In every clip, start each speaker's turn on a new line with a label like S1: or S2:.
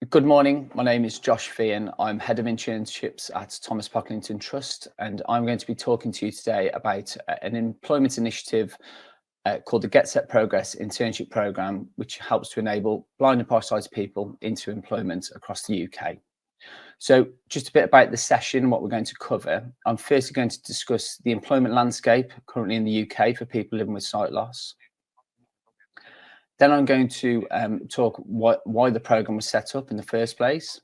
S1: Good morning. My name is Joshua Feehan. I'm Head of Internships at Thomas Pocklington Trust, and I'm going to be talking to you today about an employment initiative called the Get Set Progress Internship Programme, which helps to enable blind and partially sighted people into employment across the UK. So just a bit about the session, what we're going to cover. I'm firstly going to discuss the employment landscape currently in the UK for people living with sight loss. Then I'm going to talk why the programme was set up in the first place,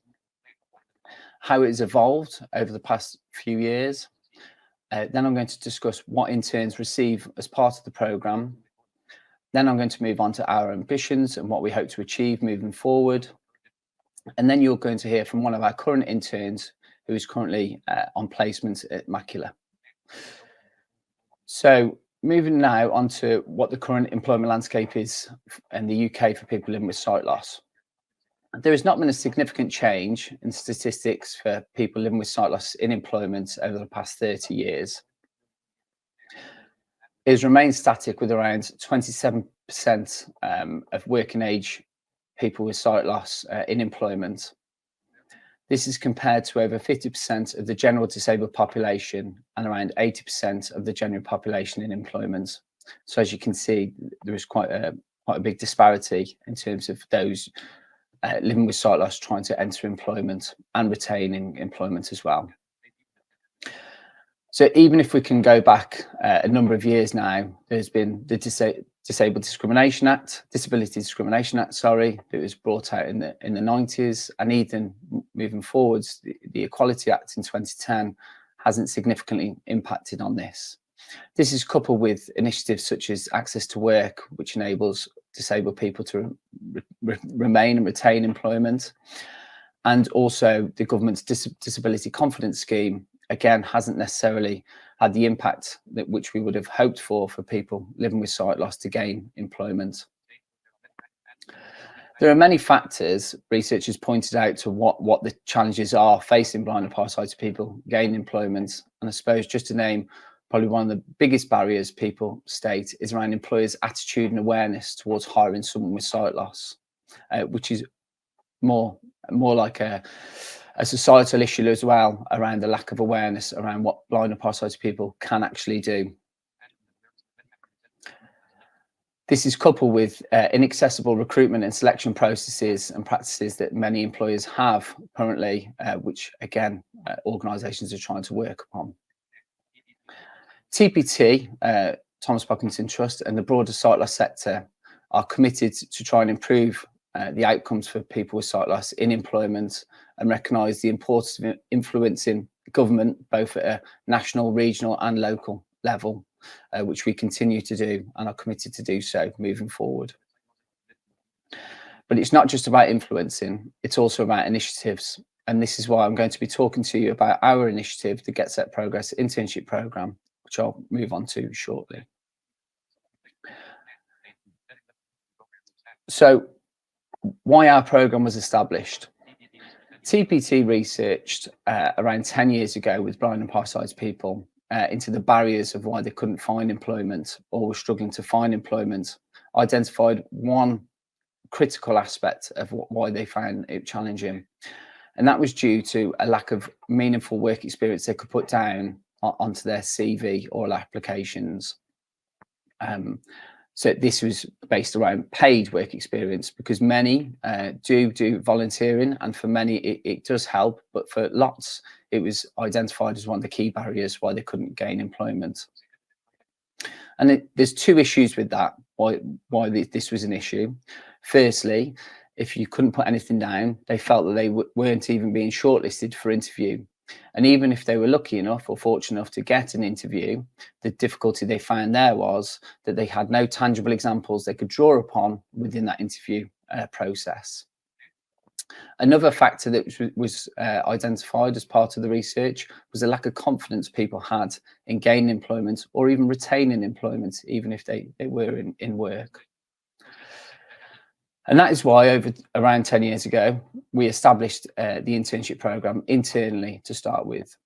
S1: how it has evolved over the past few years. Then I'm going to discuss what interns receive as part of the programme. Then I'm going to move on to our ambitions and what we hope to achieve moving forward. And then you're going to hear from one of our current interns who is currently on placement at Macular. So moving now on to what the current employment landscape is in the UK for people living with sight loss. There has not been a significant change in statistics for people living with sight loss in employment over the past 30 years. It has remained static with around 27% of working age people with sight loss in employment. This is compared to over 50% of the general disabled population and around 80% of the general population in employment. So as you can see, there is quite a big disparity in terms of those living with sight loss trying to enter employment and retaining employment as well. So even if we can go back a number of years now, there's been the Disability Discrimination Act, that was brought out in the 90s, and even moving forwards, the Equality Act in 2010 hasn't significantly impacted on this. This is coupled with initiatives such as Access to Work, which enables disabled people to remain and retain employment, and also the government's Disability Confidence Scheme, again, hasn't necessarily had the impact that which we would have hoped for people living with sight loss to gain employment. There are many factors researchers pointed out to what the challenges are facing blind and partially sighted people gaining employment. And I suppose just to name probably one of the biggest barriers people state is around employers' attitude and awareness towards hiring someone with sight loss, which is more like a societal issue as well, around the lack of awareness around what blind and partially sighted people can actually do. This is coupled with inaccessible recruitment and selection processes and practices that many employers have currently, which again, organisations are trying to work upon. TPT, Thomas Pocklington Trust, and the broader sight loss sector are committed to try and improve the outcomes for people with sight loss in employment, and recognise the importance of influencing government both at a national, regional and local level, which we continue to do and are committed to do so moving forward. But it's not just about influencing, it's also about initiatives. And this is why I'm going to be talking to you about our initiative, the Get Set Progress Internship Programme, which I'll move on to shortly. So why our programme was established. TPT researched around 10 years ago with blind and partially sighted people into the barriers of why they couldn't find employment or were struggling to find employment, identified one critical aspect of why they found it challenging. And that was due to a lack of meaningful work experience they could put down onto their CV or applications. So this was based around paid work experience, because many do volunteering, and for many it does help, but for lots it was identified as one of the key barriers why they couldn't gain employment. And there's two issues with that, why this was an issue. Firstly, if you couldn't put anything down, they felt that they weren't even being shortlisted for interview. And even if they were lucky enough or fortunate enough to get an interview, the difficulty they found there was that they had no tangible examples they could draw upon within that interview process. Another factor that was identified as part of the research was the lack of confidence people had in gaining employment or even retaining employment, even if they were in work. And that is why around 10 years ago, we established the internship programme internally to start with.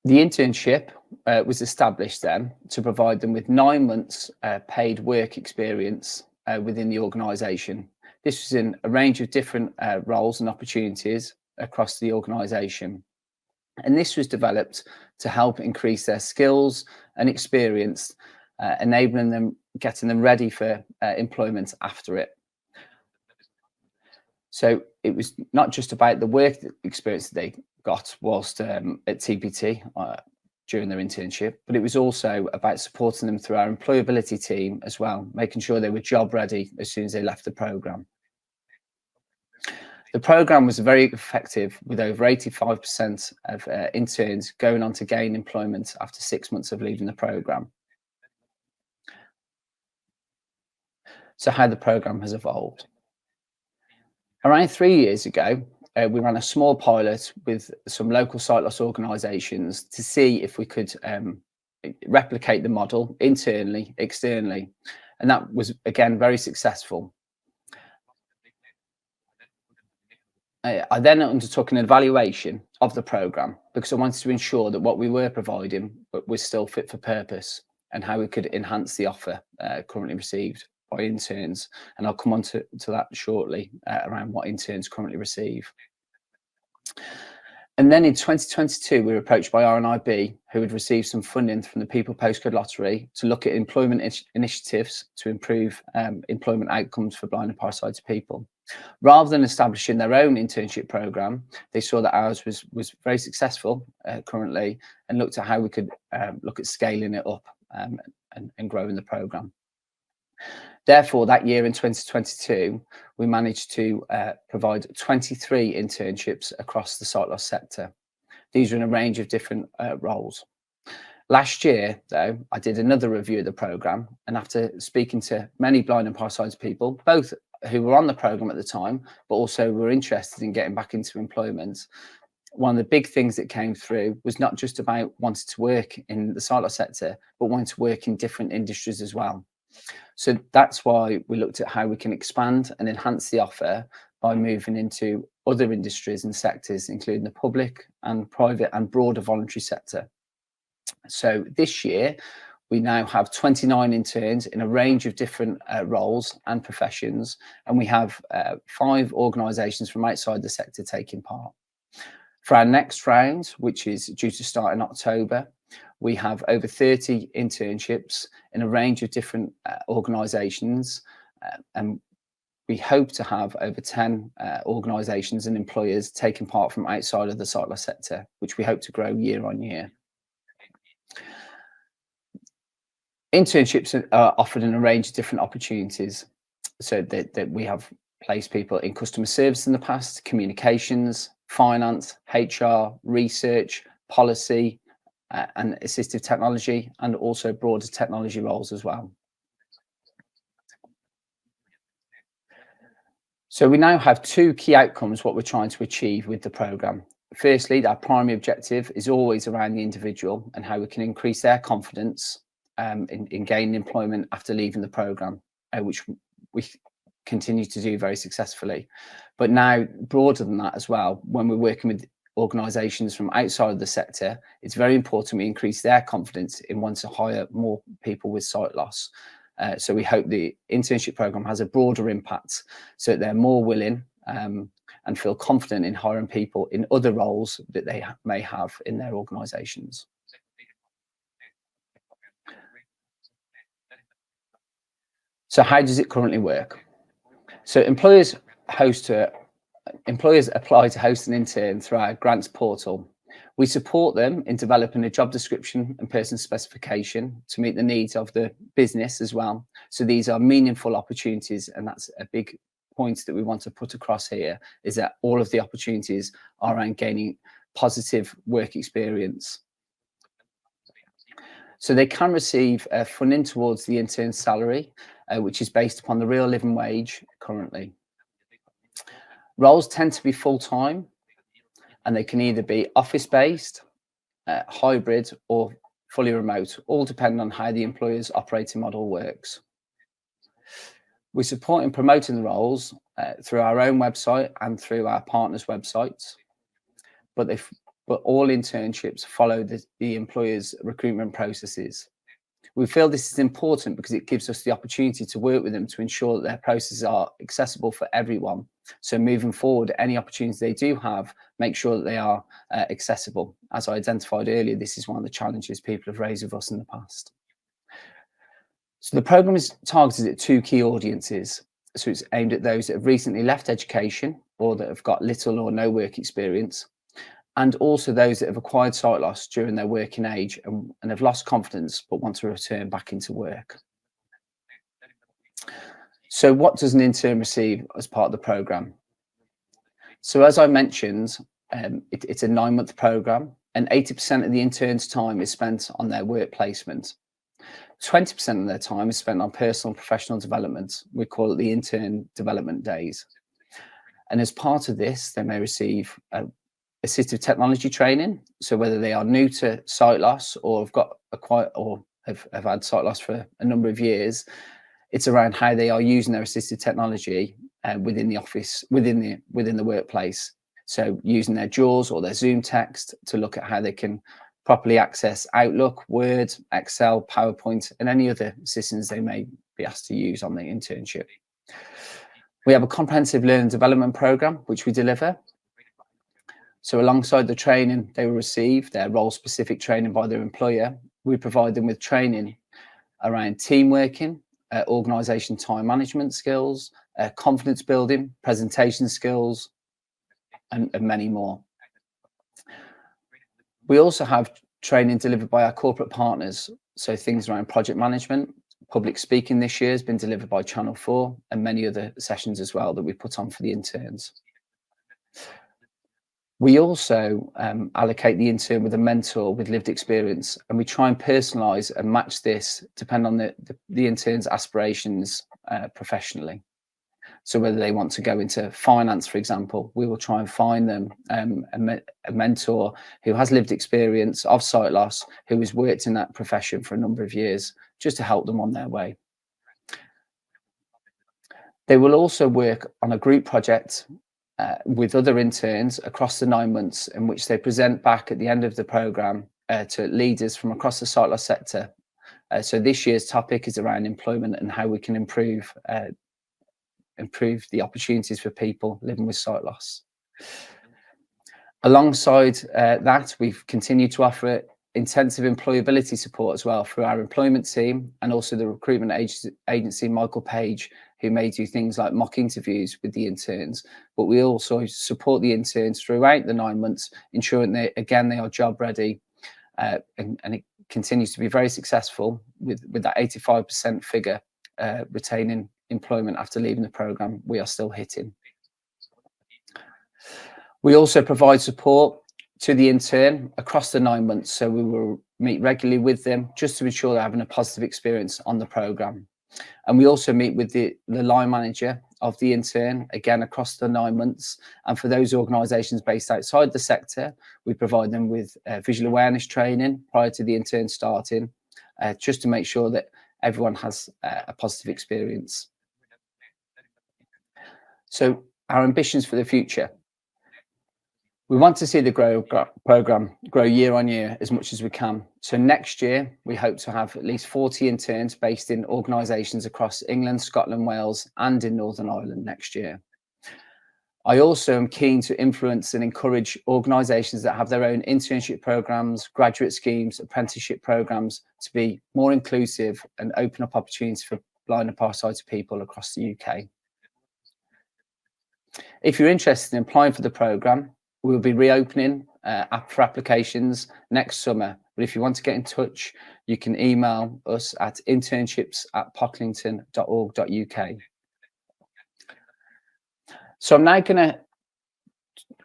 S1: The internship was established then to provide them with 9 months paid work experience within the organisation. This was in a range of different roles and opportunities across the organisation. And this was developed to help increase their skills and experience, enabling them, getting them ready for employment after it. So it was not just about the work experience that they got whilst at TPT during their internship, but it was also about supporting them through our employability team as well, making sure they were job ready as soon as they left the programme. The programme was very effective, with over 85% of interns going on to gain employment after 6 months of leaving the programme. So how the programme has evolved. Around 3 years ago, we ran a small pilot with some local sight loss organisations to see if we could replicate the model internally, externally, and that was again very successful. I then undertook an evaluation of the programme because I wanted to ensure that what we were providing was still fit for purpose and how we could enhance the offer currently received by interns. And I'll come on to that shortly around what interns currently receive. And then in 2022, we were approached by RNIB, who had received some funding from the People Postcode Lottery to look at employment initiatives to improve employment outcomes for blind and parasighted people. Rather than establishing their own internship programme, they saw that ours was very successful currently, and looked at how we could look at scaling it up and growing the programme. Therefore, that year in 2022, we managed to provide 23 internships across the sight loss sector. These are in a range of different roles. Last year, though, I did another review of the programme, and after speaking to many blind and parasighted people, both who were on the programme at the time, but also were interested in getting back into employment, one of the big things that came through was not just about wanting to work in the sight loss sector, but wanting to work in different industries as well. So that's why we looked at how we can expand and enhance the offer by moving into other industries and sectors, including the public and private and broader voluntary sector. So this year, we now have 29 interns in a range of different roles and professions, and we have 5 organisations from outside the sector taking part. For our next round, which is due to start in October, we have over 30 internships in a range of different organisations, and we hope to have over 10 organisations and employers taking part from outside of the sight loss sector, which we hope to grow year on year. Internships are offered in a range of different opportunities, so that we have placed people in customer service in the past, communications, finance, HR, research, policy, and assistive technology, and also broader technology roles as well. So we now have 2 key outcomes what we're trying to achieve with the programme. Firstly, our primary objective is always around the individual and how we can increase their confidence in gaining employment after leaving the programme, which we continue to do very successfully. But now, broader than that as well, when we're working with organisations from outside of the sector, it's very important we increase their confidence in wanting to hire more people with sight loss. So we hope the internship programme has a broader impact, so that they're more willing and feel confident in hiring people in other roles that they may have in their organisations. So how does it currently work? So employers apply to host an intern through our grants portal. We support them in developing a job description and person specification to meet the needs of the business as well. So these are meaningful opportunities, and that's a big point that we want to put across here, is that all of the opportunities are around gaining positive work experience. So they can receive funding towards the intern salary, which is based upon the real living wage currently. Roles tend to be full-time, and they can either be office-based, hybrid, or fully remote, all depending on how the employer's operating model works. We support in promoting the roles through our own website and through our partners' websites, but but all internships follow the employer's recruitment processes. We feel this is important because it gives us the opportunity to work with them to ensure that their processes are accessible for everyone. So moving forward, any opportunities they do have, make sure that they are accessible. As I identified earlier, this is one of the challenges people have raised with us in the past. So the programme is targeted at two key audiences. So it's aimed at those that have recently left education or that have got little or no work experience, and also those that have acquired sight loss during their working age and have lost confidence but want to return back into work. So what does an intern receive as part of the programme? So as I mentioned, it's a 9-month programme, and 80% of the intern's time is spent on their work placement. 20% of their time is spent on personal and professional development. We call it the intern development days. And as part of this, they may receive assistive technology training. So whether they are new to sight loss or have got have had sight loss for a number of years, it's around how they are using their assistive technology within the office, within the workplace. So using their JAWS or their Zoom text to look at how they can properly access Outlook, Word, Excel, PowerPoint, and any other systems they may be asked to use on the internship. We have a comprehensive learning and development program which we deliver. So alongside the training they will receive, their role-specific training by their employer, we provide them with training around team working, organisation time management skills, confidence building, presentation skills, and many more. We also have training delivered by our corporate partners. So things around project management, public speaking this year has been delivered by Channel 4, and many other sessions as well that we put on for the interns. We also allocate the intern with a mentor with lived experience, and we try and personalise and match this depending on the intern's aspirations professionally. So whether they want to go into finance, for example, we will try and find them a mentor who has lived experience of sight loss, who has worked in that profession for a number of years, just to help them on their way. They will also work on a group project with other interns across the 9 months, in which they present back at the end of the programme to leaders from across the sight loss sector. So this year's topic is around employment and how we can improve the opportunities for people living with sight loss. Alongside that, we've continued to offer intensive employability support as well through our employment team and also the recruitment agency Michael Page, who may do things like mock interviews with the interns. But we also support the interns throughout the 9 months, ensuring they are job ready, and it continues to be very successful with that 85% figure retaining employment after leaving the programme. We are still hitting. We also provide support to the intern across the 9 months, so we will meet regularly with them just to ensure they're having a positive experience on the programme. And we also meet with the line manager of the intern, again across the 9 months. And for those organisations based outside the sector, we provide them with visual awareness training prior to the intern starting, just to make sure that everyone has a positive experience. So our ambitions for the future. We want to see the programme grow year on year as much as we can. So next year, we hope to have at least 40 interns based in organisations across England, Scotland, Wales, and in Northern Ireland next year. I also am keen to influence and encourage organisations that have their own internship programmes, graduate schemes, apprenticeship programmes to be more inclusive and open up opportunities for blind and farsighted people across the UK. If you're interested in applying for the programme, we'll be reopening for applications next summer. But if you want to get in touch, you can email us at internships@pocklington.org.uk. So I'm now going to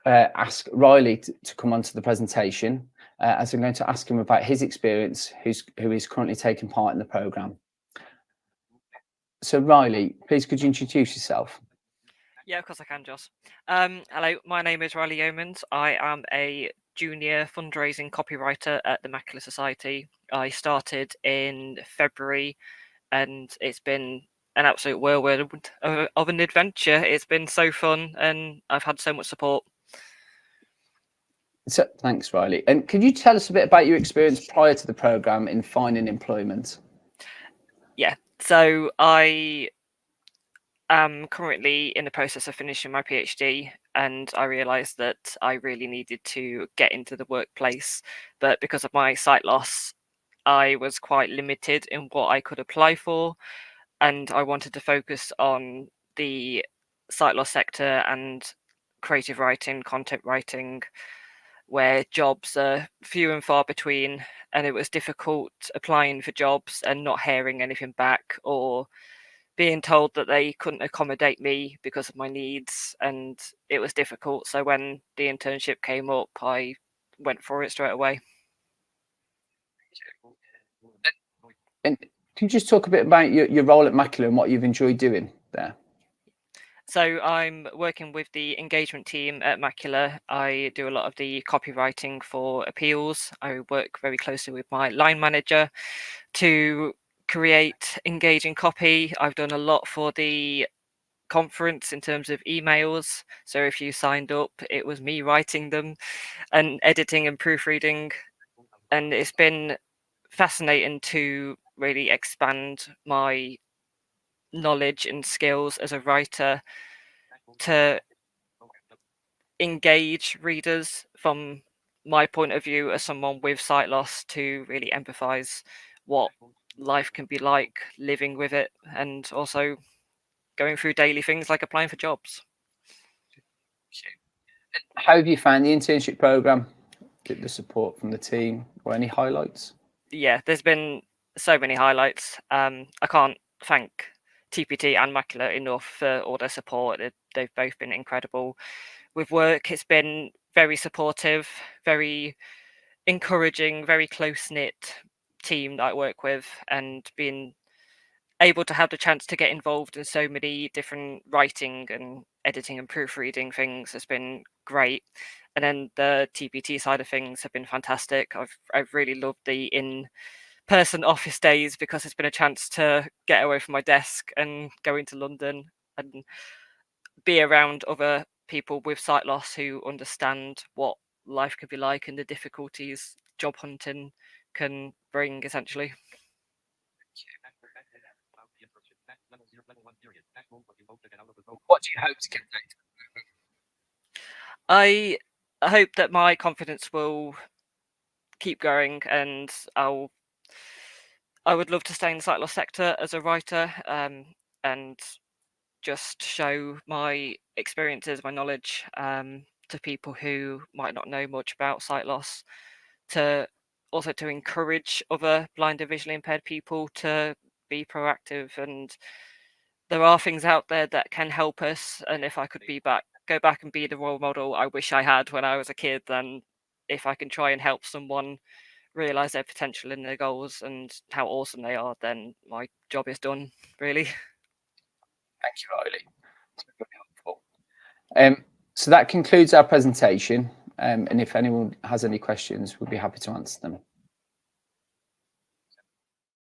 S1: ask Riley to come onto the presentation, as I'm going to ask him about his experience, who is currently taking part in the programme. So Riley, please could you introduce yourself?
S2: Yeah, of course I can, Josh. Hello, my name is Riley Yeomans. I am a junior fundraising copywriter at the Macular Society. I started in February, and it's been an absolute whirlwind of an adventure. It's been so fun, and I've had so much support.
S1: So, thanks, Riley. And could you tell us a bit about your experience prior to the programme in finding employment?
S2: Yeah, so I am currently in the process of finishing my PhD, and I realised that I really needed to get into the workplace. But because of my sight loss, I was quite limited in what I could apply for, and I wanted to focus on the sight loss sector and creative writing, content writing, where jobs are few and far between, and it was difficult applying for jobs and not hearing anything back, or being told that they couldn't accommodate me because of my needs, and it was difficult. So when the internship came up, I went for it straight away.
S1: And can you just talk a bit about your role at Macular and what you've enjoyed doing there?
S2: So I'm working with the engagement team at Macular. I do a lot of the copywriting for appeals. I work very closely with my line manager to create engaging copy. I've done a lot for the conference in terms of emails. So if you signed up, it was me writing them and editing and proofreading. And it's been fascinating to really expand my knowledge and skills as a writer, to engage readers from my point of view as someone with sight loss, to really empathize what life can be like living with it, and also going through daily things like applying for jobs.
S1: How have you found the internship programme, the support from the team, or any highlights?
S2: Yeah, there's been so many highlights. I can't thank TPT and Macular enough for all their support. They've both been incredible. With work, it's been very supportive, very encouraging, very close-knit team that I work with, and being able to have the chance to get involved in so many different writing and editing and proofreading things has been great. And then the TPT side of things have been fantastic. I've really loved the in-person office days, because it's been a chance to get away from my desk and go into London and be around other people with sight loss who understand what life could be like and the difficulties job hunting can bring, essentially.
S1: What do you hope to get out?
S2: I hope that my confidence will keep going, and I would love to stay in the sight loss sector as a writer, and just show my experiences, my knowledge, to people who might not know much about sight loss, to also to encourage other blind and visually impaired people to be proactive. And there are things out there that can help us, and if I could go back and be the role model I wish I had when I was a kid, then if I can try and help someone realize their potential and their goals and how awesome they are, then my job is done, really.
S1: Thank you, Riley. It's been very helpful. So that concludes our presentation. And if anyone has any questions, we'll be happy to answer them.